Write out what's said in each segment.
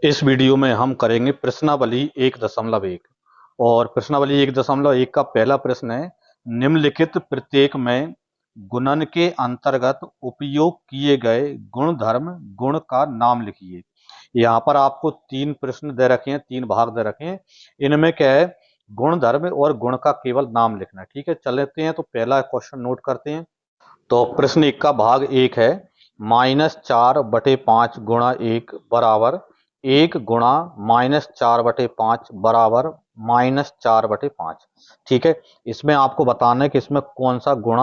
इस वीडियो में हम करेंगे प्रश्नावली 1.1 और प्रश्नावली 1.1 का पहला प्रश्न है, निम्नलिखित प्रत्येक में गुणन के अंतर्गत उपयोग किए गए गुणधर्म गुण का नाम लिखिए। यहाँ पर आपको तीन प्रश्न दे रखे हैं, तीन भाग दे रखे हैं। इनमें क्या है, गुणधर्म और गुण का केवल नाम लिखना है। ठीक है, चलते हैं तो पहला क्वेश्चन नोट करते हैं। तो प्रश्न एक का भाग एक है, -4/5 गुणा 1 बराबर 1 गुणा -4/5 बराबर -4/5। ठीक है, इसमें आपको बताना है कि इसमें कौन सा गुण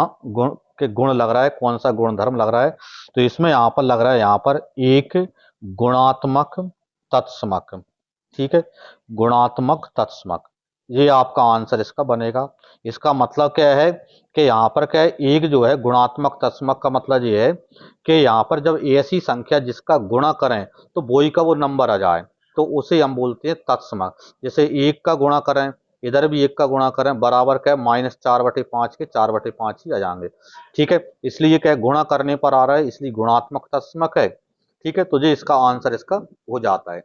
लग रहा है, कौन सा गुणधर्म लग रहा है। तो इसमें यहाँ पर लग रहा है, यहाँ पर एक गुणात्मक तत्समक। ठीक है, गुणात्मक तत्समक, ये आपका आंसर इसका बनेगा। इसका मतलब क्या है कि यहाँ पर क्या है, एक जो है गुणात्मक तत्समक का मतलब ये है कि यहाँ पर जब ऐसी संख्या जिसका गुणा करें तो वही का वो नंबर आ जाए, तो उसे हम बोलते हैं तत्समक। जैसे एक का गुणा करें, इधर भी एक का गुणा करें, बराबर क्या है, -4/5 के 4/5 ही आ जाएंगे। ठीक है, इसलिए क्या है, गुणा करने पर आ रहा है, इसलिए गुणात्मक तत्समक है। ठीक है, तो ये इसका आंसर इसका हो जाता है।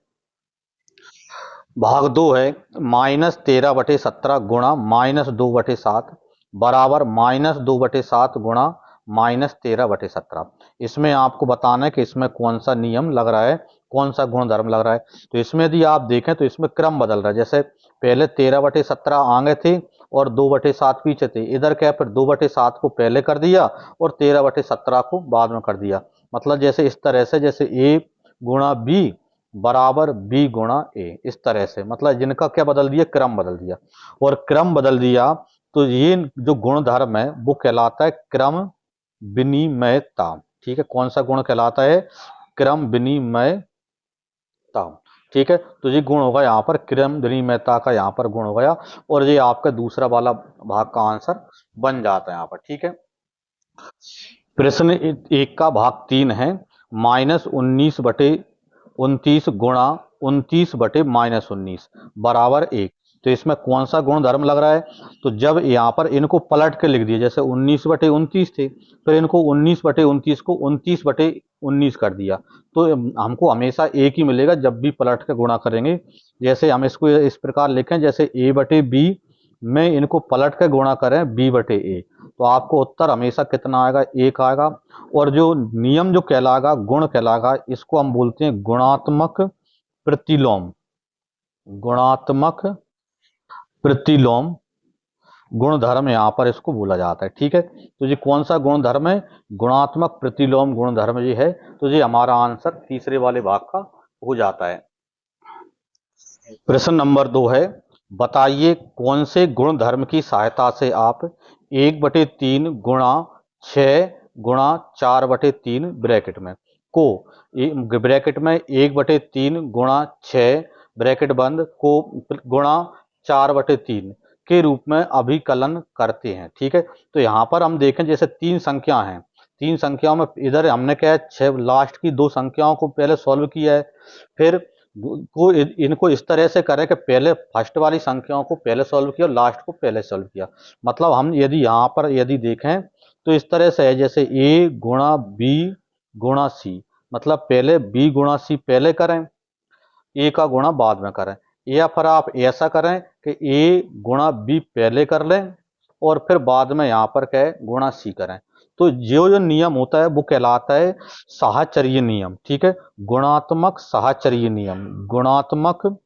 भाग दो है, -13/17 गुणा -2/7 बराबर -2/7 गुणा -13/17। इसमें आपको बताना है कि इसमें कौन सा नियम लग रहा है, कौन सा गुणधर्म लग रहा है। तो इसमें यदि आप देखें तो इसमें क्रम बदल रहा है। जैसे पहले 13/17 आगे थे और 2/7 पीछे थे। इधर क्या है, फिर 2/7 को पहले कर दिया और 13/17 को बाद में कर दिया। मतलब जैसे इस तरह से, जैसे ए गुणा बी बराबर बी गुणा ए, इस तरह से, मतलब जिनका क्या बदल दिया, क्रम बदल दिया। और क्रम बदल दिया तो ये जो गुणधर्म है वो कहलाता है क्रम विनिमयता। ठीक है, कौन सा गुण कहलाता है, क्रम विनिमयता। ठीक है, तो ये गुण होगा यहाँ पर क्रम विनिमयता का, यहाँ पर गुण हो गया। और ये आपका दूसरा वाला भाग का आंसर बन जाता है यहाँ पर। ठीक है, प्रश्न एक का भाग 3 है, -19/29 गुणा 29/-19 बराबर 1। तो इसमें कौन सा गुणधर्म लग रहा है, तो जब यहाँ पर इनको पलट के लिख दिए, जैसे 19/29 थे, फिर इनको 19/29 को 29/19 कर दिया, तो हमको हमेशा एक ही मिलेगा जब भी पलट के गुणा करेंगे। जैसे हम इसको इस प्रकार लिखें, जैसे a/b में इनको पलट के गुणा करें b/a, तो आपको उत्तर हमेशा कितना आएगा, एक आएगा। और जो नियम जो कहलाएगा, गुण कहलाएगा, इसको हम बोलते हैं गुणात्मक प्रतिलोम। गुणात्मक प्रतिलोम गुणधर्म यहाँ पर इसको बोला जाता है। ठीक है, तो ये कौन सा गुणधर्म है, गुणात्मक प्रतिलोम गुणधर्म ये है। तो ये हमारा आंसर तीसरे वाले भाग का हो जाता है। प्रश्न नंबर 2 है, बताइए कौन से गुणधर्म की सहायता से आप 1/3 गुणा 6 गुणा 4/3 ब्रैकेट में को, ब्रैकेट में 1/3 गुणा 6 ब्रैकेट बंद को गुणा 4/3 के रूप में अभिकलन करते हैं। ठीक है, तो यहाँ पर हम देखें, जैसे तीन संख्या हैं, तीन संख्याओं में इधर हमने क्या है, छह लास्ट की दो संख्याओं को पहले सॉल्व किया है। फिर को इनको इस तरह से करें कि पहले फर्स्ट वाली संख्याओं को पहले सॉल्व किया और लास्ट को पहले सॉल्व किया। मतलब हम यदि यहाँ पर यदि देखें तो इस तरह से है, जैसे ए गुणा बी गुणा सी, मतलब पहले बी गुणा सी पहले करें, ए का गुणा बाद में करें। या फिर आप ऐसा करें कि ए गुणा बी पहले कर लें और फिर बाद में यहाँ पर क्या है, गुणा सी करें। तो जो नियम होता है वो कहलाता है साहचर्य नियम। ठीक है, गुणात्मक साहचर्य नियम, गुणात्मक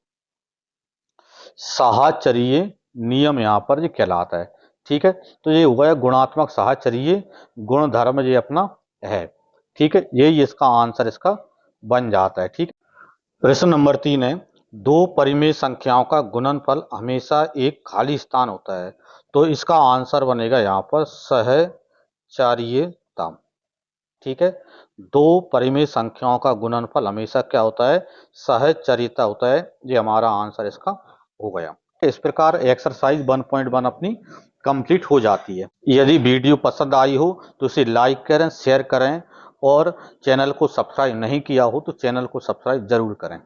साहचर्य नियम यहाँ पर ये कहलाता है। ठीक है, तो ये हुआ है गुणात्मक साहचर्य गुणधर्म, ये अपना है। ठीक है, यही इसका आंसर इसका बन जाता है। ठीक है, प्रश्न नंबर 3 है, दो परिमेय संख्याओं का गुणनफल हमेशा एक खाली स्थान होता है, तो इसका आंसर बनेगा यहाँ पर सहचार्यता। ठीक है, दो परिमेय संख्याओं का गुणनफल हमेशा क्या होता है, सहचर्यता होता है। ये हमारा आंसर इसका हो गया। इस प्रकार एक्सरसाइज 1.1 अपनी कंप्लीट हो जाती है। यदि वीडियो पसंद आई हो तो इसे लाइक करें, शेयर करें, और चैनल को सब्सक्राइब नहीं किया हो तो चैनल को सब्सक्राइब जरूर करें।